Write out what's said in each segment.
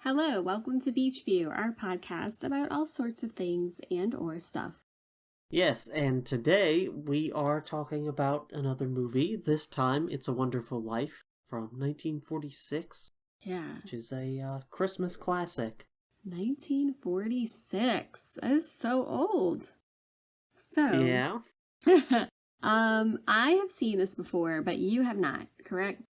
Hello, welcome to Beach View, our podcast about all sorts of things and or stuff. Yes, and today we are talking about another movie. This time, It's a Wonderful Life from 1946. Yeah. Which is a Christmas classic. 1946. That is so old. So. Yeah. I have seen this before, but you have not, correct?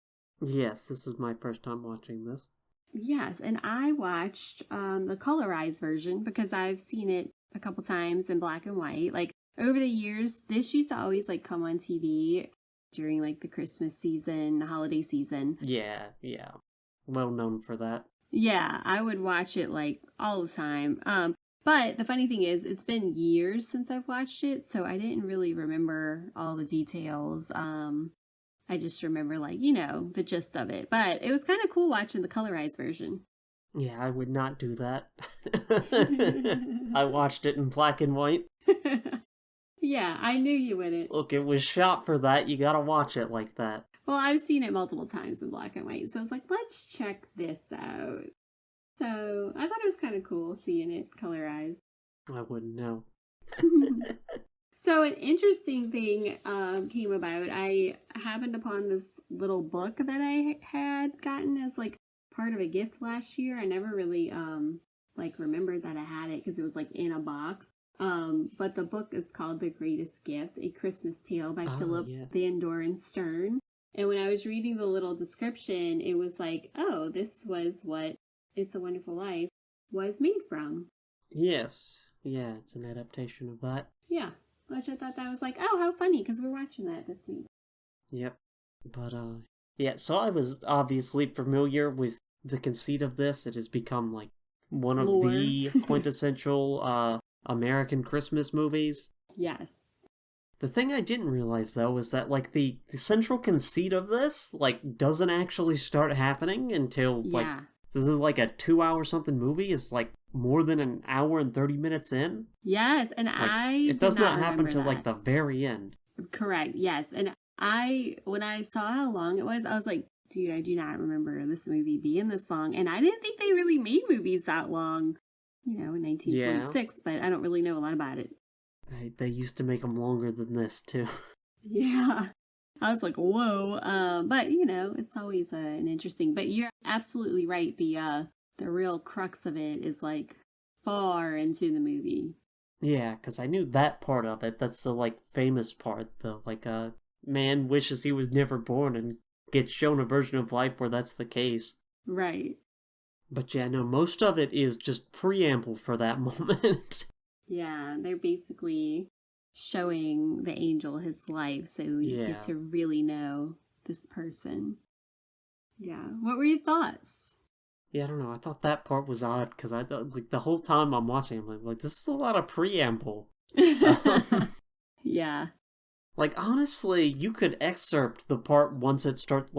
Yes, this is my first time watching this. Yes, and I watched the colorized version because I've seen it a couple times in black and white. Like, over the years, this used to always, come on TV during, the Christmas season, the holiday season. Yeah. Well known for that. Yeah, I would watch it, all the time. But the funny thing is, it's been years since I've watched it, so I didn't really remember all the details. I just remember, the gist of it. But it was kind of cool watching the colorized version. Yeah, I would not do that. I watched it in black and white. Yeah, I knew you wouldn't. Look, it was shot for that. You gotta watch it like that. Well, I've seen it multiple times in black and white, so I was like, let's check this out. So I thought it was kind of cool seeing it colorized. I wouldn't know. So an interesting thing came about. I happened upon this little book that I had gotten as part of a gift last year. I never really remembered that I had it because it was in a box. But the book is called The Greatest Gift, A Christmas Tale by Philip Van Doren Stern. And when I was reading the little description, it was oh, this was what It's a Wonderful Life was made from. Yes. Yeah, it's an adaptation of that. Yeah. Which I thought that was oh, how funny, because we're watching that this week. Yep. But, yeah, so I was obviously familiar with the conceit of this. It has become, one of the quintessential, American Christmas movies. Yes. The thing I didn't realize, though, is that, the central conceit of this, doesn't actually start happening until, this is a 2-hour something movie is, more than an hour and 30 minutes in. Yes, and it does not happen till the very end. Correct. Yes, and when I saw how long it was, I was like, dude, I do not remember this movie being this long, and I didn't think they really made movies that long, in 1946. But I don't really know a lot about it. They used to make them longer than this too. Yeah. I was like, whoa. But it's always an interesting. But you're absolutely right. The real crux of it is far into the movie. Yeah, because I knew that part of it. That's the famous part. The man wishes he was never born and gets shown a version of life where that's the case. Right. But yeah, no, most of it is just preamble for that moment. Yeah, they're basically showing the angel his life, so you get to really know this person. Yeah. What were your thoughts? Yeah, I don't know. I thought that part was odd because I thought, the whole time I'm watching, I'm like, this is a lot of preamble. Yeah. Honestly, you could excerpt the part once it starts,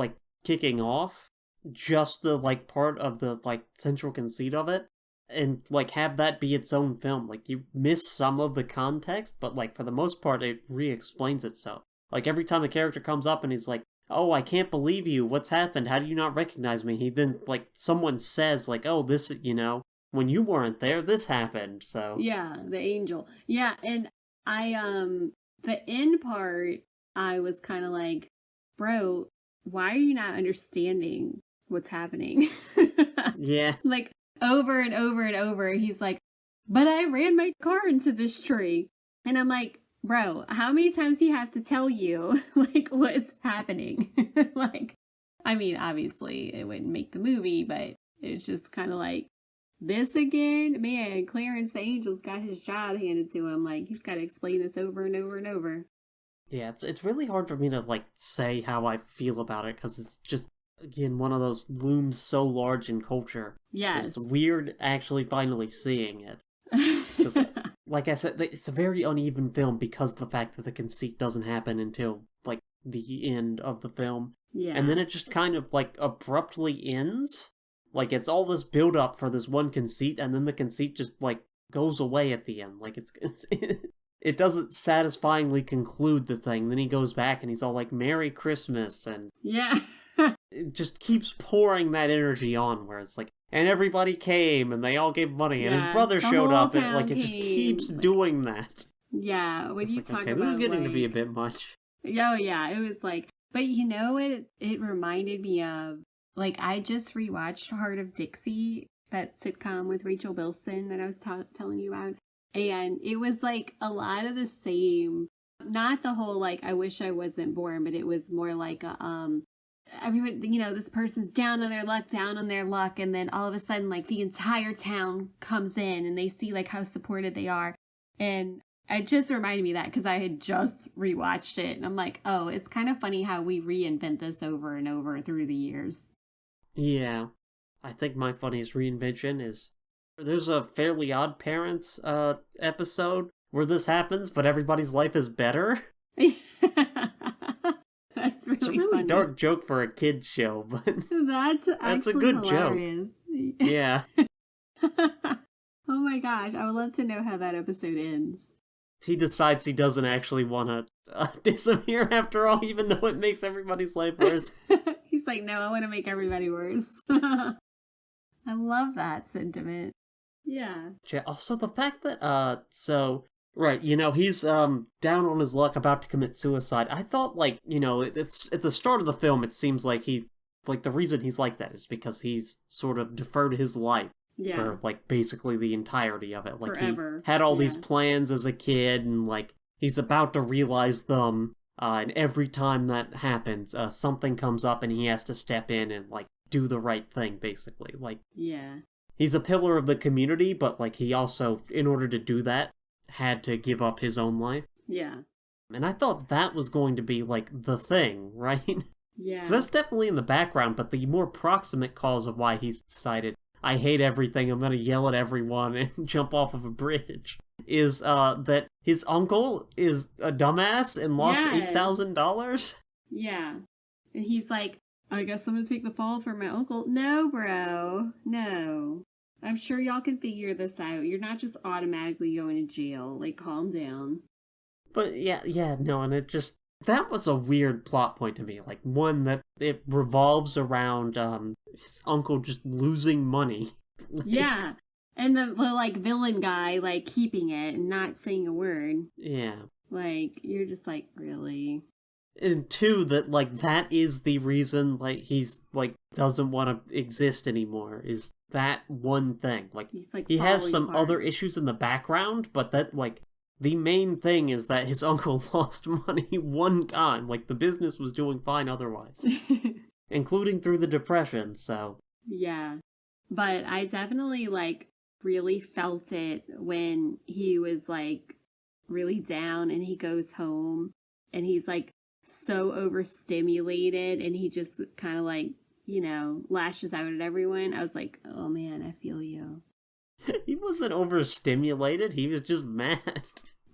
kicking off, just the, part of the, central conceit of it, and, have that be its own film. You miss some of the context, but, for the most part, it re-explains itself. Every time a character comes up and he's like, oh, I can't believe you. What's happened? How do you not recognize me? He then, someone says, oh, this, when you weren't there, this happened, so. Yeah, the angel. Yeah, and the end part, I was kind of bro, why are you not understanding what's happening? Yeah. Over and over and over, he's like, but I ran my car into this tree. And I'm like, bro, how many times do you have to tell you, what's happening? I mean, obviously, it wouldn't make the movie, but it's just kind of this again? Man, Clarence the Angel's got his job handed to him. He's got to explain this over and over and over. Yeah, it's really hard for me to, say how I feel about it, because it's just, again, one of those looms so large in culture. Yes. It's weird actually finally seeing it. Like I said, it's a very uneven film because of the fact that the conceit doesn't happen until, the end of the film. Yeah. And then it just kind of, abruptly ends. It's all this build-up for this one conceit, and then the conceit just, goes away at the end. It doesn't satisfyingly conclude the thing. Then he goes back and he's all Merry Christmas, and... Yeah. just keeps pouring that energy on, where it's like, and everybody came, and they all gave money, and his brother the showed whole up, and town like, it just keeps came. doing that. Yeah, when It's you like, talk okay, about, this is getting like... to be a bit much. Oh, yeah, it was like... But you know what it reminded me of? Like, I just rewatched Heart of Dixie, that sitcom with Rachel Bilson that I was telling you about. And it was like a lot of the same, not the whole like, I wish I wasn't born, but it was more like everyone, you know, this person's down on their luck. And then all of a sudden, like the entire town comes in and they see like how supported they are. And it just reminded me of that because I had just rewatched it. And I'm like, oh, it's kind of funny how we reinvent this over and over through the years. Yeah. I think my funniest reinvention is there's a Fairly Odd Parents episode where this happens, but everybody's life is better. That's really It's a really funny. dark joke for a kid's show, but That's a good hilarious. joke. Yeah. Oh my gosh, I would love to know how that episode ends. He decides he doesn't actually want to disappear after all, even though it makes everybody's life worse. He's like, no, I want to make everybody worse. I love that sentiment. Yeah. Also, the fact that, right, you know, he's, down on his luck about to commit suicide. I thought, like, you know, it's at the start of the film, it seems like the reason he's like that is because he's sort of deferred his life. Yeah. For, like, basically the entirety of it. Like, Forever. He had all these plans as a kid, and, like, he's about to realize them, and every time that happens, something comes up and he has to step in and, like, do the right thing, basically. Like, yeah. He's a pillar of the community, but, like, he also, in order to do that, had to give up his own life. Yeah. And I thought that was going to be, like, the thing, right? Yeah. 'Cause that's definitely in the background, but the more proximate cause of why he's decided, I hate everything, I'm gonna yell at everyone and jump off of a bridge, is that his uncle is a dumbass and lost $8,000? Yeah. And he's like, I guess I'm gonna take the fall for my uncle. No, bro. No. I'm sure y'all can figure this out. You're not just automatically going to jail. Like, calm down. But no, and it just... That was a weird plot point to me. Like, one that it revolves around his uncle just losing money. Yeah. And the like villain guy like keeping it and not saying a word. Yeah. Like, you're just like, really? And two, that like that is the reason like he's like doesn't want to exist anymore, is that one thing. Like, he's, like he has some apart. other issues in the background, but that like the main thing is that his uncle lost money one time. Like, the business was doing fine otherwise. Including through the Depression, so... Yeah. But I definitely, like, really felt it when he was, like, really down and he goes home and he's, like, so overstimulated and he just kind of, like, you know, lashes out at everyone. I was like, oh, man, I feel you. He wasn't overstimulated, he was just mad.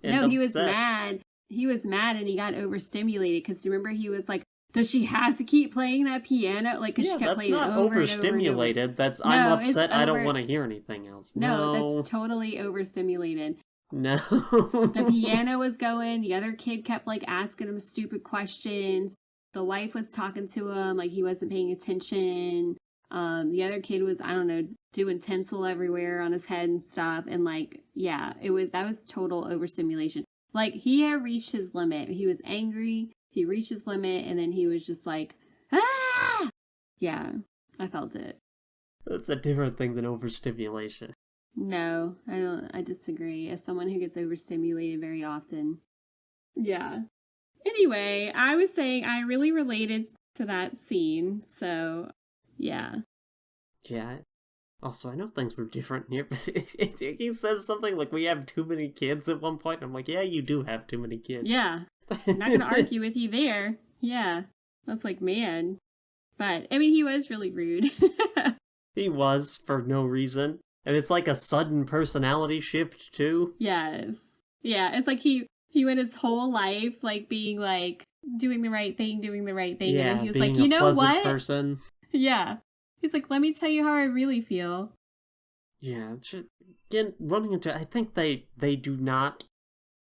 No, he was mad. He was mad and he got overstimulated because remember he was like, does she have to keep playing that piano? Like, because she kept playing it over and over. That's not overstimulated. That's, I'm upset, I don't want to hear anything else. No, that's totally overstimulated. No. The piano was going. The other kid kept, like, asking him stupid questions. The wife was talking to him like he wasn't paying attention. The other kid was, I don't know, doing tinsel everywhere on his head and stuff. And, like, yeah, that was total overstimulation. Like, he had reached his limit. He was angry. He reached his limit, and then he was just like, ah! Yeah, I felt it. That's a different thing than overstimulation. No, I disagree. As someone who gets overstimulated very often. Yeah. Anyway, I was saying I really related to that scene, so, yeah. Yeah. Also, I know things were different here, but he says something like, we have too many kids at one point. I'm like, yeah, you do have too many kids. Yeah. I'm not gonna argue with you there. Yeah. I was like, man. But, I mean, he was really rude. He was, for no reason. And it's like a sudden personality shift, too. Yes. Yeah, it's like he went his whole life, like, being, like, doing the right thing. Yeah, and then he was like, you know what? Person. Yeah. He's like, let me tell you how I really feel. Yeah, again, running into... I think they do not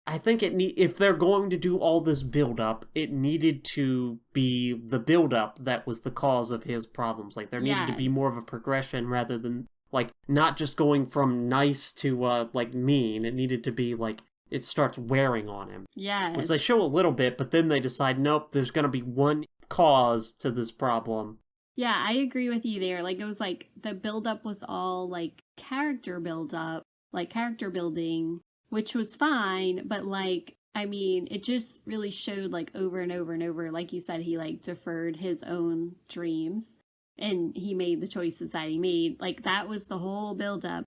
I think if they're going to do all this build up, it needed to be the build up that was the cause of his problems. Like there needed to be more of a Yes. progression rather than like not just going from nice to like mean. It needed to be like it starts wearing on him. Which Yes. they show a little bit, but then they decide nope, there's going to be one cause to this problem. Yeah, I agree with you there. Like it was like the buildup was all like character buildup, like character building, which was fine, but like I mean, it just really showed like over and over and over. Like you said, he like deferred his own dreams and he made the choices that he made. Like that was the whole buildup.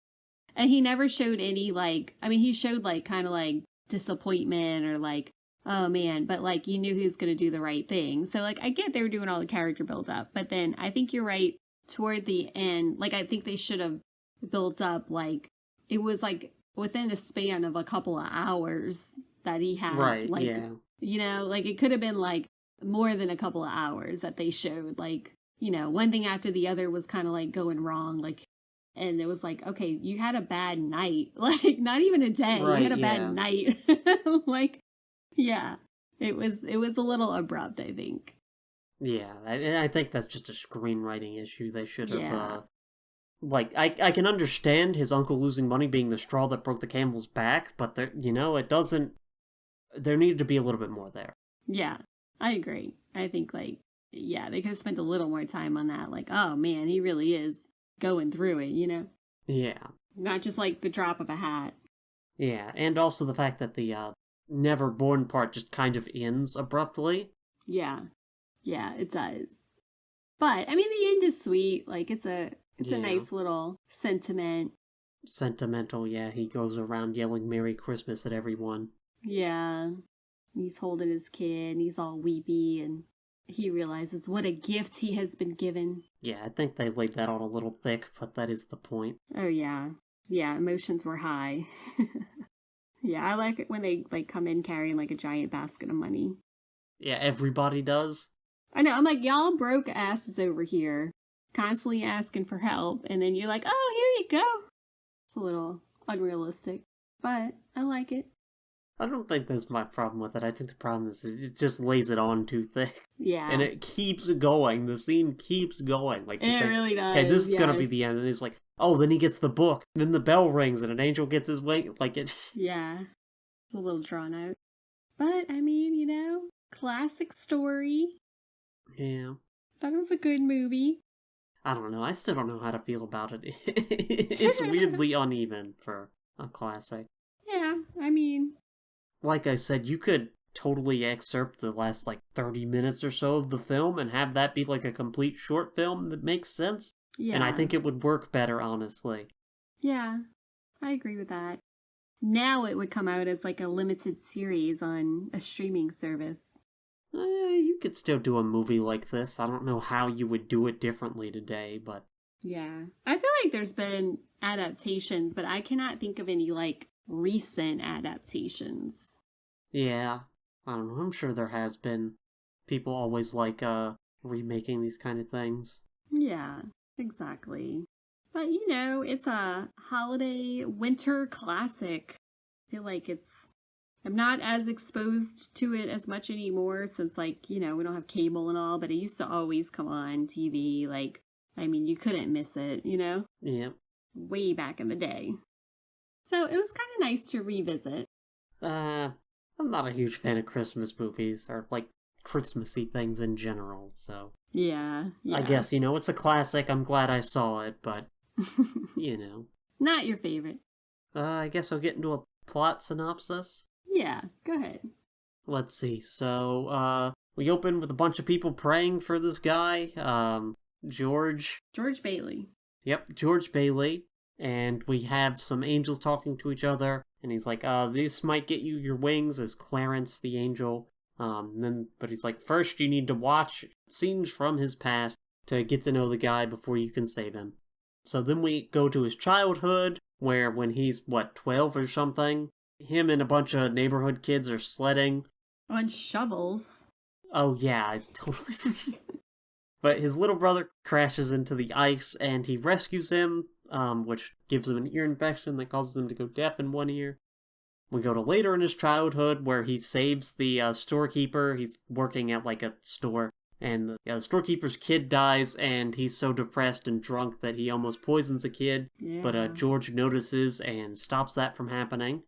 And he never showed any like I mean, he showed like kind of like disappointment or like oh man, but like you knew he was going to do the right thing. So like I get they were doing all the character build up, but then I think you're right toward the end. Like I think they should have built up like it was like within a span of a couple of hours that he had Right, like yeah. you know, like it could have been like more than a couple of hours that they showed like, you know, one thing after the other was kind of like going wrong like and it was like, okay, you had a bad night. Like not even a day. You Right, had a bad yeah. night. Like yeah, it was a little abrupt, I think. Yeah, I think that's just a screenwriting issue. They should have, Yeah. like, I can understand his uncle losing money being the straw that broke the camel's back, but there, it doesn't. There needed to be a little bit more there. Yeah, I agree. I think like yeah, they could have spent a little more time on that. Like, oh man, he really is going through it, you know? Yeah, Not just like the drop of a hat. yeah, and also the fact that the never born part just kind of ends abruptly. Yeah. Yeah, it does. But I mean the end is sweet. Like it's a Yeah, nice little sentiment. sentimental. Yeah, he goes around yelling "Merry Christmas" at everyone. Yeah. He's holding his kid and he's all weepy and he realizes what a gift he has been given. Yeah, I think they laid that on a little thick, but that is the point. Oh yeah. Yeah, emotions were high. Yeah, I like it when they like come in carrying like a giant basket of money. Yeah, everybody does. I know, I'm like, y'all broke asses over here, constantly asking for help, and then you're like, oh, here you go. It's a little unrealistic, but I like it. I don't think that's my problem with it. I think the problem is it just lays it on too thick. Yeah. And it keeps going. The scene keeps going. Like, you It think, really does. okay, this is gonna be yes. the end. And he's like, oh, then he gets the book. Then the bell rings and an angel gets his wing. Like, it. Yeah. It's a little drawn out. But, I mean, you know, classic story. Yeah. Thought it was a good movie. I don't know. I still don't know how to feel about it. It's weirdly uneven for a classic. Yeah, I mean, Like I said, you could totally excerpt the last, like, 30 minutes or so of the film and have that be, like, a complete short film that makes sense. yeah. And I think it would work better, honestly. Yeah, I agree with that. Now it would come out as like a limited series on a streaming service. You could still do a movie like this. I don't know how you would do it differently today, but Yeah. I feel like there's been adaptations, but I cannot think of any like recent adaptations. yeah. I don't know. I'm sure there has been. People always like remaking these kind of things. Yeah, exactly. But you know, it's a holiday winter classic. I feel like I'm not as exposed to it as much anymore since like, you know, we don't have cable and all, but it used to always come on TV. Like, I mean, you couldn't miss it, you know? Yep. Way back in the day. So it was kind of nice to revisit. I'm not a huge fan of Christmas movies or like Christmassy things in general, so Yeah. I guess, it's a classic. I'm glad I saw it, but you know. Not your favorite. I guess I'll get into a plot synopsis. Yeah, go ahead. Let's see. So, we open with a bunch of people praying for this guy, George. George Bailey. Yep, George Bailey. And we have some angels talking to each other. And he's like, this might get you your wings as Clarence the angel. But he's like, first you need to watch scenes from his past to get to know the guy before you can save him. So then we go to his childhood, where when he's, 12 or something, him and a bunch of neighborhood kids are sledding. On shovels. Oh yeah, I totally forget. But his little brother crashes into the ice and he rescues him, which gives him an ear infection that causes him to go deaf in one ear. We go to later in his childhood where he saves the storekeeper. He's working at like a store, and the storekeeper's kid dies, and he's so depressed and drunk that he almost poisons a kid. Yeah. But George notices and stops that from happening.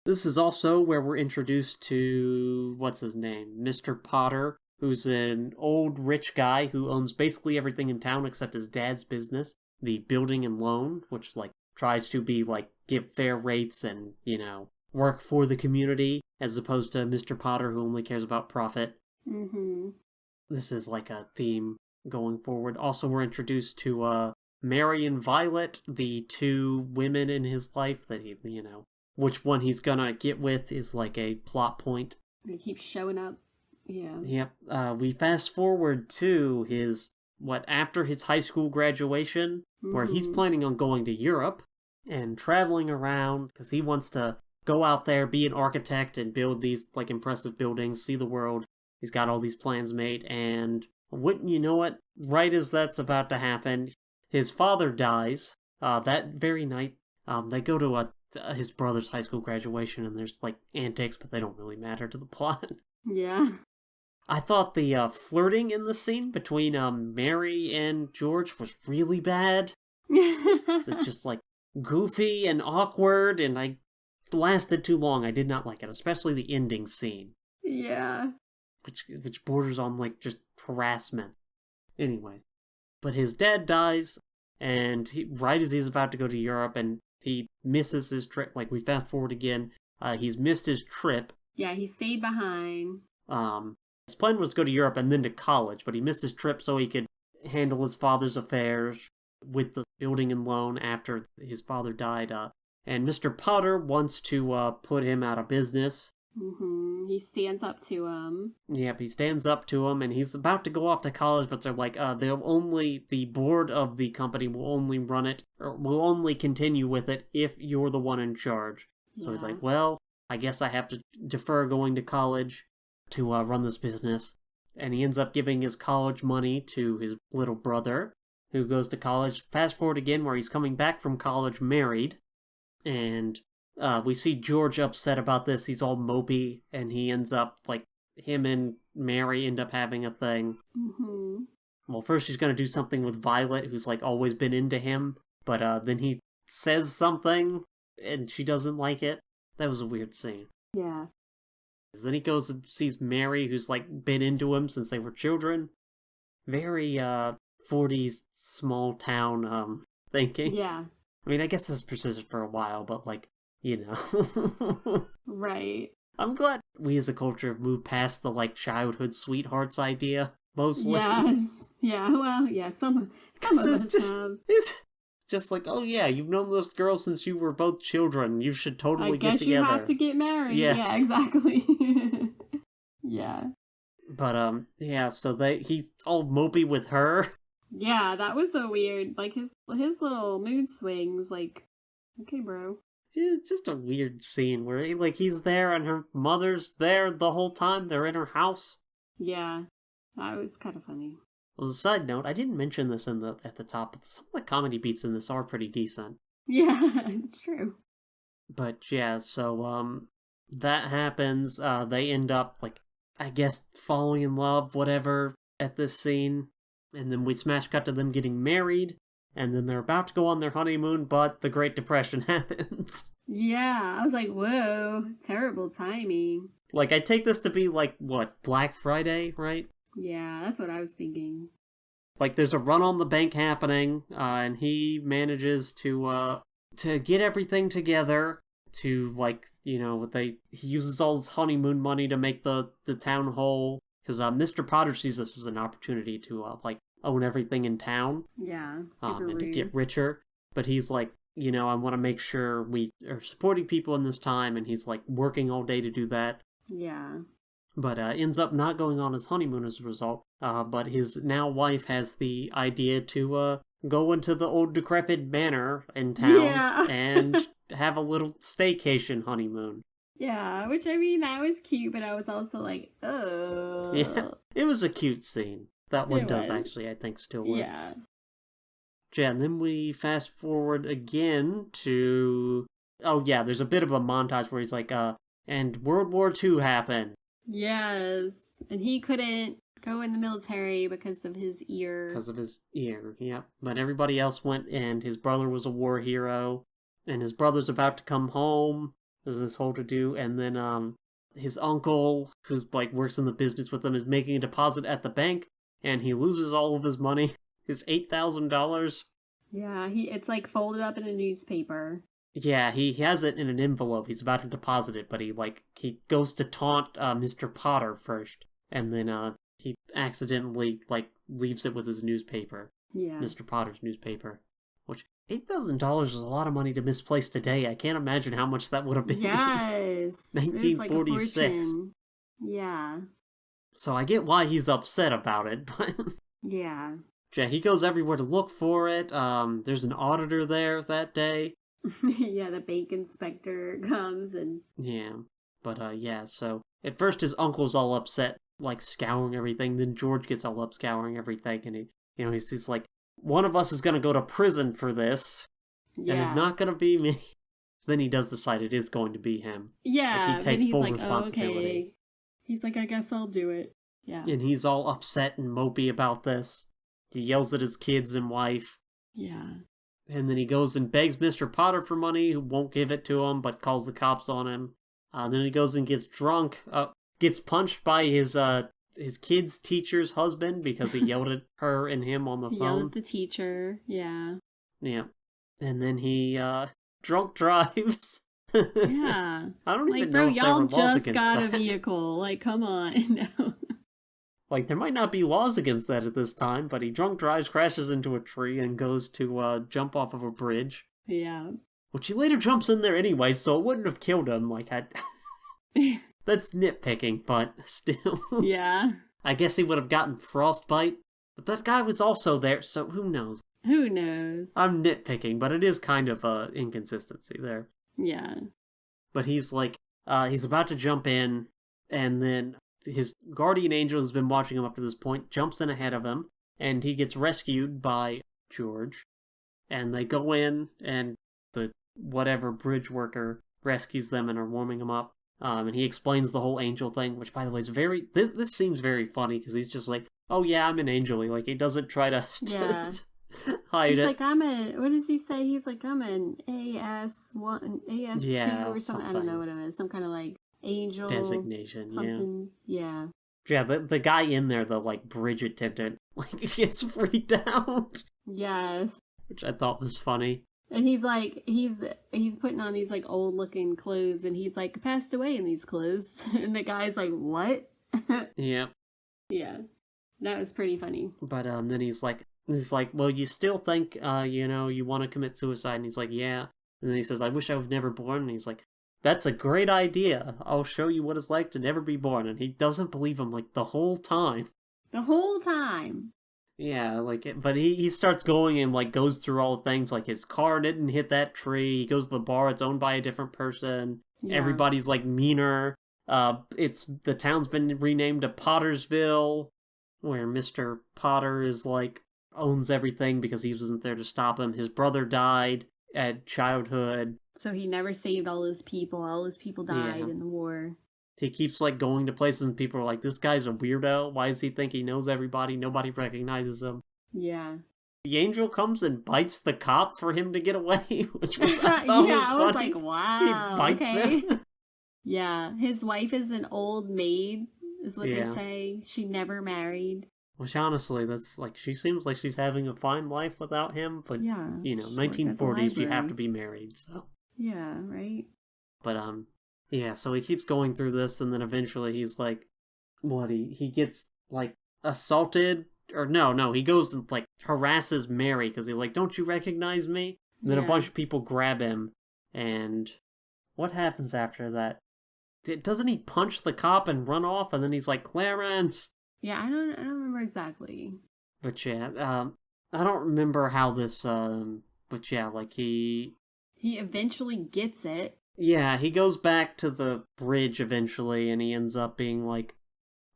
This is also where we're introduced to, what's his name? Mr. Potter, who's an old rich guy who owns basically everything in town except his dad's business, the building and loan, which, like, tries to be, like, give fair rates and, work for the community, as opposed to Mr. Potter, who only cares about profit. Mm-hmm. This is, like, a theme going forward. Also, we're introduced to, Mary and Violet, the two women in his life that he, which one he's gonna get with is like a plot point. They keep showing up. Yeah. Yep. We fast forward to after his high school graduation, where he's planning on going to Europe and traveling around because he wants to go out there, be an architect, and build these like impressive buildings, see the world. He's got all these plans made, and wouldn't you know it, right as that's about to happen, his father dies. That very night, they go to his brother's high school graduation, and there's like antics, but they don't really matter to the plot. Yeah. I thought the flirting in the scene between Mary and George was really bad. It's just like goofy and awkward, and I lasted too long. I did not like it, especially the ending scene. Yeah. Which borders on like just harassment. Anyway, but his dad dies, and right as he's about to go to Europe, and he misses his trip. Like, we fast forward again. He's missed his trip. Yeah, he stayed behind. His plan was to go to Europe and then to college, but he missed his trip so he could handle his father's affairs with the building and loan after his father died. And Mr. Potter wants to put him out of business. Mm-hmm. He stands up to him. Yep, he stands up to him, and he's about to go off to college, but they're like, the board of the company will only run it, or will only continue with it if you're the one in charge. Yeah. So he's like, well, I guess I have to defer going to college to run this business. And he ends up giving his college money to his little brother, who goes to college. Fast forward again, where he's coming back from college married, and we see George upset about this. He's all mopey, and he ends up, like, him and Mary end up having a thing. Mm-hmm. Well, first he's going to do something with Violet, who's, like, always been into him, but then he says something, and she doesn't like it. That was a weird scene. Yeah. Then he goes and sees Mary, who's, like, been into him since they were children. Very, 40s small town, thinking. Yeah. I mean, I guess this persisted for a while, but, like, Right. I'm glad we as a culture have moved past the, like, childhood sweethearts idea, mostly. Yes. Yeah, well, yeah, some of us have. It's just like, oh yeah, you've known this girl since you were both children. You should totally get together. I guess you have to get married. Yes. Yeah, exactly. Yeah. But, yeah, so he's all mopey with her. Yeah, that was so weird. Like, his little mood swings, like, okay, bro. It's just a weird scene where he's there and her mother's there the whole time. They're in her house. Yeah, that was kind of funny. Well, as a side note, I didn't mention this at the top, but some of the comedy beats in this are pretty decent. Yeah, it's true. But yeah, so that happens. They end up, like, I guess, falling in love, whatever, at this scene. And then we smash cut to them getting married. And then they're about to go on their honeymoon, but the Great Depression happens. Yeah, I was like, whoa, terrible timing. Like, I take this to be, like, what, Black Friday, right? Yeah, that's what I was thinking. Like, there's a run on the bank happening, and he manages to get everything together to, like, he uses all his honeymoon money to make the town whole, because Mr. Potter sees this as an opportunity to, own everything in town. Yeah, super and rude. to get richer. But he's like, I want to make sure we are supporting people in this time, and he's, like, working all day to do that. Yeah. But ends up not going on his honeymoon as a result. But his now wife has the idea to go into the old decrepit manor in town and have a little staycation honeymoon. Yeah, which, I mean, that was cute, but I was also like, oh. Yeah, it was a cute scene. That one does was. actually, I think, still work. Yeah. Yeah, and then we fast forward again to Oh yeah, there's a bit of a montage where he's like, and World War II happened. Yes. And he couldn't go in the military because of his ear. Because of his ear, yep. But everybody else went, and his brother was a war hero, and his brother's about to come home. There's this whole to-do, and then, his uncle, who, like, works in the business with him, is making a deposit at the bank, and he loses all of his money. His $8,000. Yeah, it's like folded up in a newspaper. Yeah, he has it in an envelope. He's about to deposit it, but he goes to taunt Mr. Potter first, and then he accidentally leaves it with his newspaper. Yeah, Mr. Potter's newspaper, which $8,000 is a lot of money to misplace today. I can't imagine how much that would have been. Yes, 1946. Like yeah. So I get why he's upset about it, but yeah. Yeah, he goes everywhere to look for it. There's an auditor there that day. Yeah, the bank inspector comes and... Yeah, but yeah, so at first his uncle's all upset, like scouring everything, then George gets all up scouring everything, and he's like, one of us is gonna go to prison for this, and it's not gonna be me. Then he does decide it is going to be him. Yeah, like, he takes full like, responsibility. Oh, okay. He's like, I guess I'll do it. Yeah. And he's all upset and mopey about this. He yells at his kids and wife. Yeah. And then he goes and begs Mr. Potter for money, who won't give it to him, but calls the cops on him. Then he goes and gets drunk, gets punched by his kid's teacher's husband because he yelled at her and him on the phone. Yelled at the teacher, yeah. Yeah. And then he, drunk drives. Yeah. I don't even bro, know if there were y'all laws just against got that. a vehicle. Like, come on. No. Like, there might not be laws against that at this time, but he drunk drives, crashes into a tree, and goes to jump off of a bridge. Yeah. Which he later jumps in there anyway, so it wouldn't have killed him. Like, that's nitpicking, but still. Yeah. I guess he would have gotten frostbite, but that guy was also there, so who knows? Who knows? I'm nitpicking, but it is kind of a inconsistency there. Yeah. But he's like, he's about to jump in, and then his guardian angel who's been watching him up to this point jumps in ahead of him, and he gets rescued by George. And they go in, and the whatever bridge worker rescues them and are warming them up. And he explains the whole angel thing, which, by the way, is very... This seems very funny, because he's just like, oh yeah, I'm an angel. Like, he doesn't try to hide he's it. Like, what does he say? He's like, I'm an AS1, AS2 or something. I don't know what it is. Some kind of, like, angel designation, something. Yeah. Yeah, the guy in there, the, like, bridge attendant, like, gets freaked out. Yes. Which I thought was funny. And he's like, he's putting on these, like, old-looking clothes, and he's like, passed away in these clothes. And the guy's like, what? Yep. Yeah. That was pretty funny. But then he's like, well, you still think, you want to commit suicide? And he's like, yeah. And then he says, I wish I was never born. And he's like, that's a great idea. I'll show you what it's like to never be born. And he doesn't believe him, like, the whole time. The whole time. Yeah, but he starts going and, like, goes through all the things, like, his car didn't hit that tree, he goes to the bar, it's owned by a different person, Everybody's, like, meaner, the town's been renamed to Pottersville, where Mr. Potter is, like, owns everything because he wasn't there to stop him, his brother died at childhood. So he never saved all his people died in the war. He keeps, like, going to places and people are like, this guy's a weirdo. Why does he think he knows everybody? Nobody recognizes him. Yeah. The angel comes and bites the cop for him to get away, which was, I thought was funny. I was like, wow. He bites him. Yeah. His wife is an old maid, is what they say. She never married. Which, honestly, that's, like, she seems like she's having a fine life without him, but, 1940s, you have to be married, so. Yeah, right? But, yeah, so he keeps going through this, and then eventually he's like, he gets, like, assaulted, or no, he goes and, like, harasses Mary, because he's like, don't you recognize me? And then a bunch of people grab him, and what happens after that? Doesn't he punch the cop and run off, and then he's like, Clarence? Yeah, I don't remember exactly. But yeah, I don't remember how this, but yeah, like, he eventually gets it. Yeah, he goes back to the bridge eventually, and he ends up being like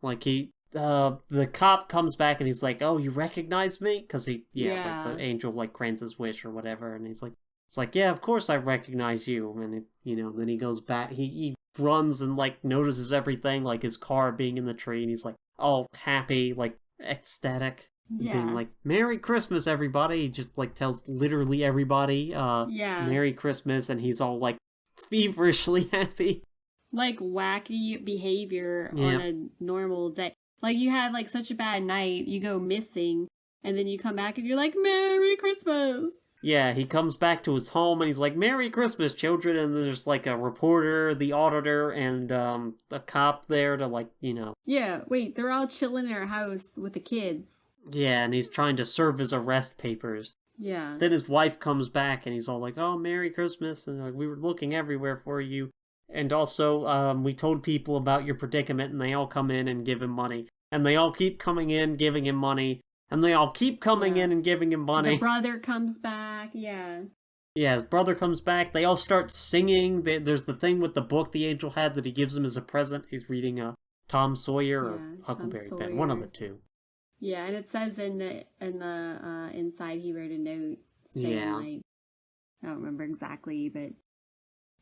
the cop comes back and he's like, oh, you recognize me? Because like, the angel, like, grants his wish or whatever, and he's like, It's like, yeah, of course I recognize you. And, then he goes back. He runs and, like, notices everything, like his car being in the tree. And he's, like, all happy, like, ecstatic. Being Yeah. like, Merry Christmas, everybody. He just, like, tells literally everybody, Yeah. Merry Christmas. And he's all, like, feverishly happy. Like wacky behavior Yeah. on a normal day. Like you had like such a bad night, you go missing, and then you come back and you're like, Merry Christmas! Yeah, he comes back to his home and he's like, Merry Christmas, children. And there's, like, a reporter, the auditor, and, a cop there to, like, Yeah, wait, they're all chilling in their house with the kids. Yeah, and he's trying to serve his arrest papers. Yeah. Then his wife comes back and he's all like, oh, Merry Christmas. And, like, we were looking everywhere for you. And also, we told people about your predicament and they all come in and give him money. And they all keep coming in, giving him money. And they all keep coming in and giving him money. The brother comes back, yeah. Yeah, his brother comes back. They all start singing. There's the thing with the book the angel had that he gives him as a present. He's reading Tom Sawyer or Huckleberry Finn, one of the two. Yeah, and it says in the inside he wrote a note saying like, I don't remember exactly, but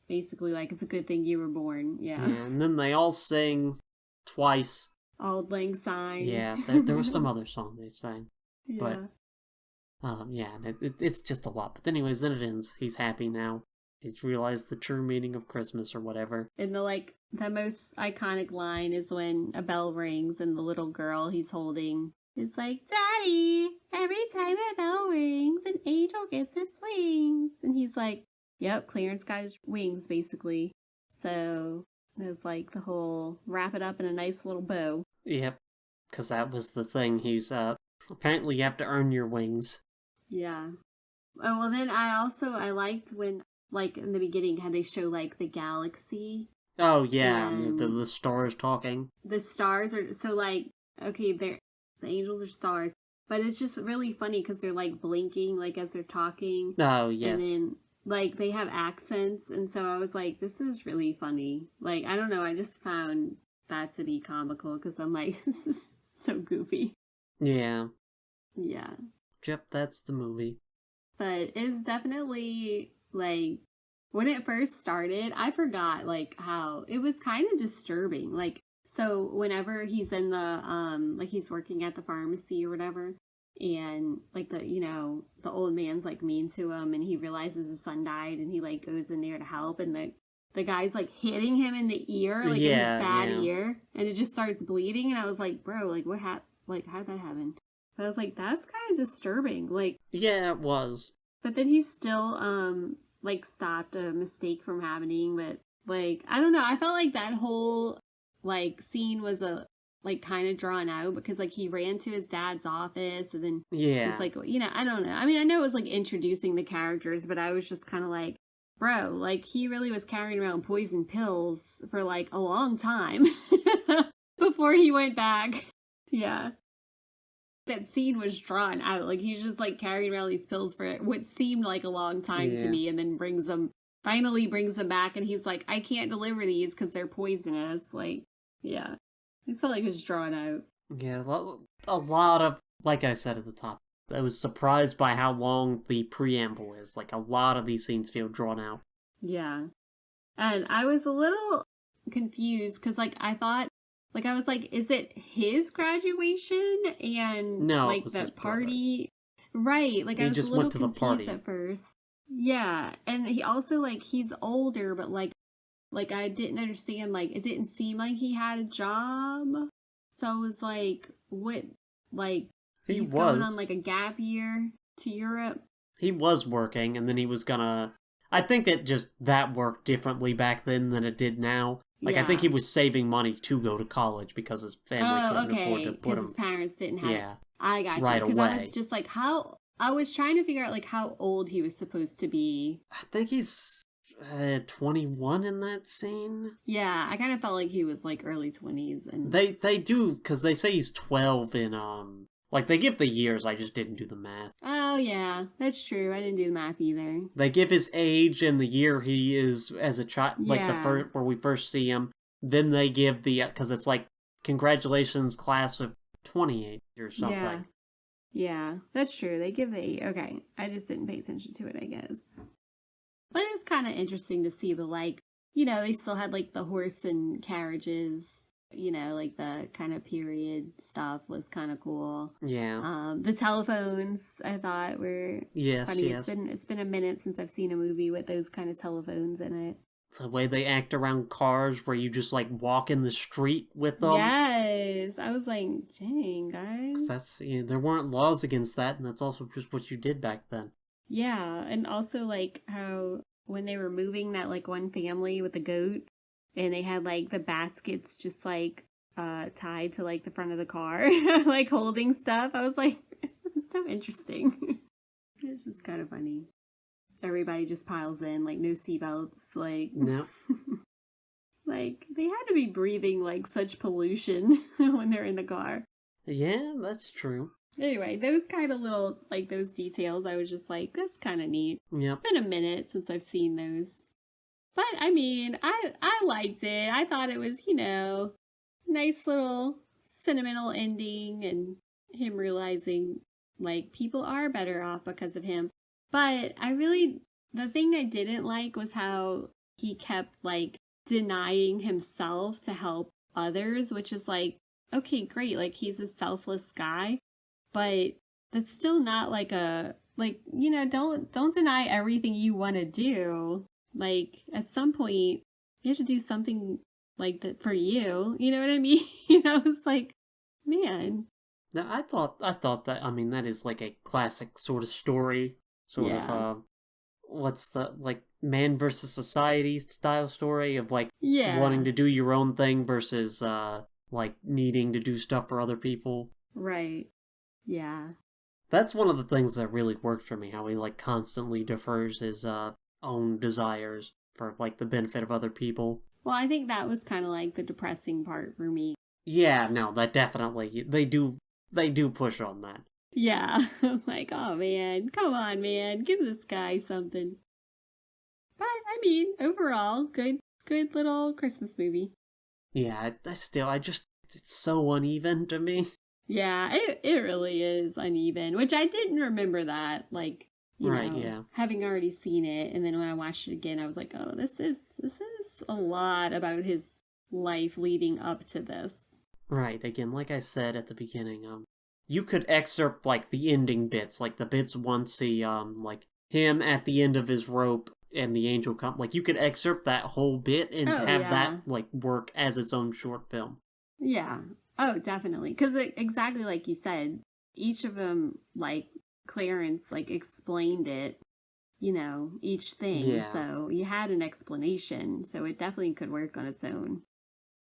basically like it's a good thing you were born. Yeah. And then they all sing twice. Auld Lang Syne. Yeah, there was some other song they sang. Yeah. But, it's just a lot. But anyways, then it ends. He's happy now. He's realized the true meaning of Christmas or whatever. And the most iconic line is when a bell rings and the little girl he's holding is like, Daddy, every time a bell rings, an angel gets its wings. And he's like, yep, Clarence got his wings, basically. So there's like the whole wrap it up in a nice little bow. Yep, because that was the thing. He's, apparently you have to earn your wings. Yeah. Oh, well then I liked when, like, in the beginning, how they show, like, the galaxy. Oh, yeah, the stars talking. The stars are, so, like, okay, the angels are stars, but it's just really funny because they're, like, blinking, like, as they're talking. Oh, yes. And then, like, they have accents, and so I was like, this is really funny. Like, I don't know, I just found that to be comical, because I'm like, this is so goofy. Yeah. Yeah. Yep, that's the movie. But it's definitely, like, when it first started, I forgot, like, how it was kind of disturbing. Like, so whenever he's in the, like, he's working at the pharmacy or whatever, and, like, the old man's, like, mean to him, and he realizes his son died, and he, like, goes in there to help, and the guy's, like, hitting him in the ear, like, in his bad ear, and it just starts bleeding, and I was like, bro, like, what happened? Like, how'd that happen? But I was like, that's kind of disturbing. Like, yeah, it was. But then he still, like, stopped a mistake from happening. But, like, I don't know. I felt like that whole, like, scene was like, kind of drawn out because, like, he ran to his dad's office and then he's like, I don't know. I mean, I know it was, like, introducing the characters, but I was just kind of like, bro, like, he really was carrying around poison pills for, like, a long time before he went back. Yeah. That scene was drawn out. Like, he's just, like, carrying around these pills for what seemed like a long time to me, and then finally brings them back, and he's like, I can't deliver these because they're poisonous. Like, yeah. I felt like it was drawn out. Yeah, a lot of, like I said at the top, I was surprised by how long the preamble is. Like, a lot of these scenes feel drawn out. Yeah. And I was a little confused, because, like, I thought, like, I was like, is it his graduation and, no, like, that party? Brother. Right. Like, I was just a little went to confused the party at first. Yeah. And he also, like, he's older, but, like, I didn't understand, like, it didn't seem like he had a job. So I was like, what, like, he's going on, like, a gap year to Europe? He was working, and then he was gonna... I think that worked differently back then than it did now. Like, I think he was saving money to go to college because his family couldn't afford to put him... his parents didn't have it. I got right you. Because away. I was just like, I was trying to figure out, like, how old he was supposed to be. I think he's 21 in that scene. Yeah, I kind of felt like he was, like, early 20s. And They do, because they say he's 12 in, like, they give the years, I just didn't do the math. Oh, yeah, that's true. I didn't do the math either. They give his age and the year he is as a child, like the first, where we first see him. Then they give because it's like, congratulations, class of 28 or something. Yeah, that's true. They give the, okay, I just didn't pay attention to it, I guess. But it's kind of interesting to see the, like, you know, they still had, like, the horse and carriages, you know, like, the kind of period stuff was kind of cool. Yeah. The telephones, I thought, were Yes, funny. yes. It's been a minute since I've seen a movie with those kind of telephones in it. The way they act around cars where you just, like, walk in the street with them. Yes! I was like, dang, 'Cause guys. there weren't laws against that, and that's also just what you did back then. Yeah, and also, like, how when they were moving that, like, one family with the goat, and they had, like, the baskets just, like, tied to, like, the front of the car, like, holding stuff. I was like, it's so interesting. It's just kind of funny. Everybody just piles in, like, no seatbelts, like... No. Like, they had to be breathing, like, such pollution when they're in the car. Yeah, that's true. Anyway, those kind of little, like, those details, I was just like, that's kind of neat. Yep. It's been a minute since I've seen those. But, I mean, I liked it. I thought it was, you know, nice little sentimental ending and him realizing, like, people are better off because of him. But the thing I didn't like was how he kept, like, denying himself to help others, which is like, okay, great, like, he's a selfless guy, but that's still not like you know, don't deny everything you want to do. Like, at some point you have to do something like that for you know what I mean? You know, it's like, man. Now, I thought that, I mean, that is like a classic sort of story, what's the, like, man versus society style story of, like, wanting to do your own thing versus, like, needing to do stuff for other people. Right. Yeah. That's one of the things that really worked for me, how he, like, constantly defers his, own desires for, like, the benefit of other people. Well, I think that was kind of, like, the depressing part for me. Yeah, no, that definitely, they do push on that. Yeah. Like, oh, man, come on, man, give this guy something. But, I mean, overall, good little Christmas movie. Yeah, it's so uneven to me. Yeah, it really is uneven, which I didn't remember that, like, you know, having already seen it, and then when I watched it again, I was like, oh, this is a lot about his life leading up to this. Right, again, like I said at the beginning, you could excerpt, like, the ending bits, like, the bits once he, like, him at the end of his rope and the angel come, like, you could excerpt that whole bit and that, like, work as its own short film. Yeah. Oh, definitely. Because exactly like you said, each of them, like, Clarence, like, explained it, you know, each thing. Yeah. So you had an explanation, so it definitely could work on its own.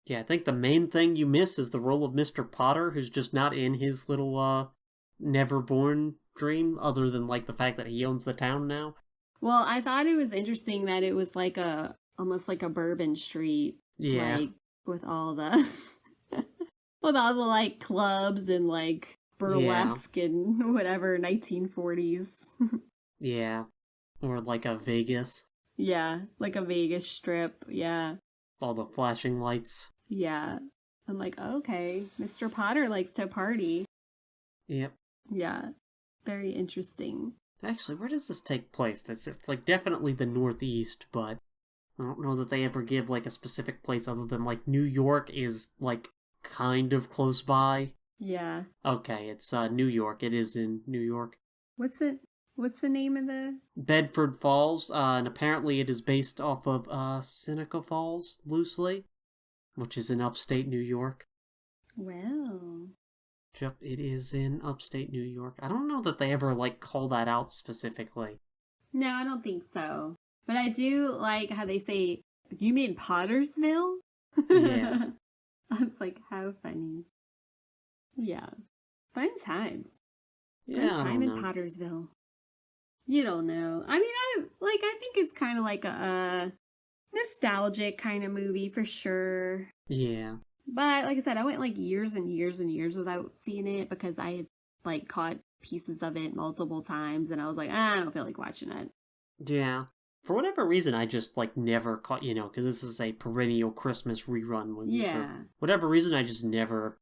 Yeah, I think the main thing you miss is the role of Mr. Potter, who's just not in his little, never-born dream, other than, like, the fact that he owns the town now. Well, I thought it was interesting that it was like almost like a Bourbon Street. Yeah. Like, with all the, with all the, like, clubs and, like, burlesque and whatever, 1940s. Yeah. Or like a Vegas. Yeah, like a Vegas strip, yeah. All the flashing lights. Yeah. I'm like, okay, Mr. Potter likes to party. Yep. Yeah. Very interesting. Actually, where does this take place? It's like, definitely the Northeast, but I don't know that they ever give, like, a specific place other than, like, New York is, like, kind of close by. Yeah. Okay, it's, New York. It is in New York. What's the name of the... Bedford Falls, and apparently it is based off of, Seneca Falls, loosely, which is in upstate New York. Well... Yep, it is in upstate New York. I don't know that they ever, like, call that out specifically. No, I don't think so. But I do like how they say, you mean Pottersville? Yeah. I was like, how funny. Yeah. Fun times. Yeah, Fun time in Pottersville. You don't know. I mean, I think it's kind of like a nostalgic kind of movie for sure. Yeah. But like I said, I went like years and years and years without seeing it because I had like caught pieces of it multiple times and I was like, I don't feel like watching it. Yeah. For whatever reason, I just like never caught, you know, because this is a perennial Christmas rerun. For whatever reason, I just never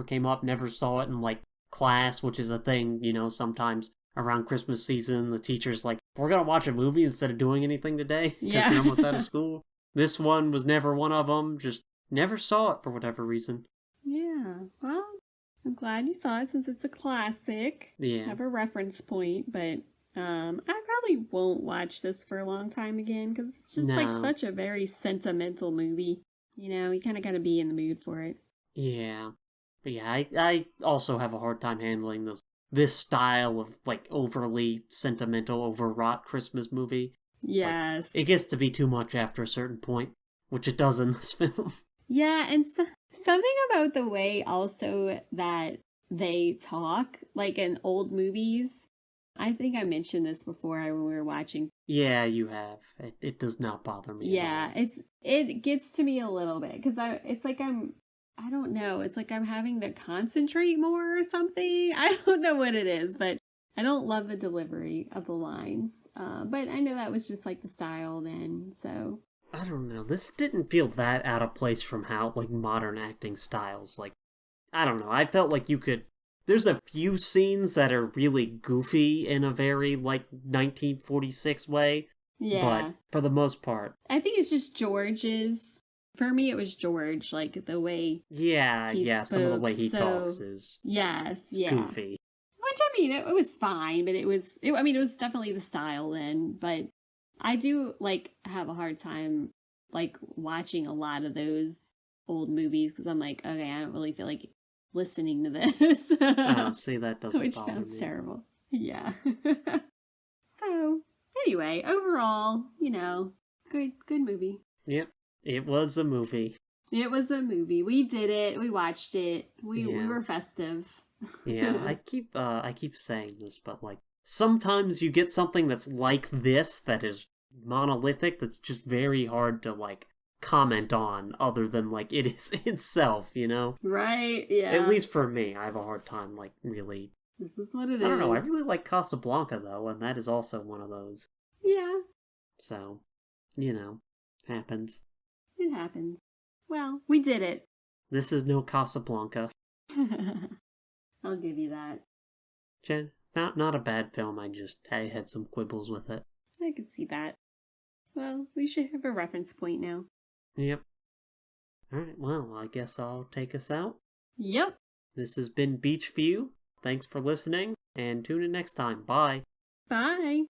came up, never saw it in like class, which is a thing, you know, sometimes around Christmas season, the teachers like, we're gonna watch a movie instead of doing anything today because Yeah. we're almost out of school. This one was never one of them. Just never saw it for whatever reason. Yeah. Well, I'm glad you saw it since it's a classic. Yeah. Have a reference point, but I probably won't watch this for a long time again because it's just like No. such a very sentimental movie. You know, you kind of got to be in the mood for it. Yeah. But yeah, I also have a hard time handling this style of like overly sentimental, overwrought Christmas movie. Yes. It gets to be too much after a certain point, which it does in this film. Yeah, and something about the way also that they talk, like in old movies. I think I mentioned this before when we were watching. Yeah, you have. It does not bother me. Yeah, it gets to me a little bit because it's like I don't know. It's like I'm having to concentrate more or something. I don't know what it is, but I don't love the delivery of the lines. But I know that was just like the style then, so. I don't know. This didn't feel that out of place from how, like, modern acting styles. Like, I don't know. I felt like you could. There's a few scenes that are really goofy in a very, like, 1946 way. Yeah. But for the most part. I think it's just George's. For me, it was George, like the way. Yeah, He some of the way spoke, he so- talks is Yes, yeah. goofy. Which, I mean, it was fine, but it was definitely the style then. But I do, like, have a hard time, like, watching a lot of those old movies because I'm like, okay, I don't really feel like listening to this. Oh, see, that doesn't Which bother sounds me. terrible. Yeah. So, anyway, overall, you know, good movie. Yep, it was a movie. It was a movie. We did it. We watched it. We Yeah. were festive. Yeah, I keep saying this, but like sometimes you get something that's like this that is monolithic that's just very hard to like comment on other than like it is itself, you know? Right, yeah. At least for me, I have a hard time like really This is what it is. I don't know, I really like Casablanca though, and that is also one of those. Yeah, So, you know, happens. it happens. Well, we did it. This is no Casablanca. I'll give you that. Jen, not a bad film, I had some quibbles with it. I could see that. Well, we should have a reference point now. Yep. Alright, well, I guess I'll take us out. Yep. This has been Beach View. Thanks for listening, and tune in next time. Bye. Bye.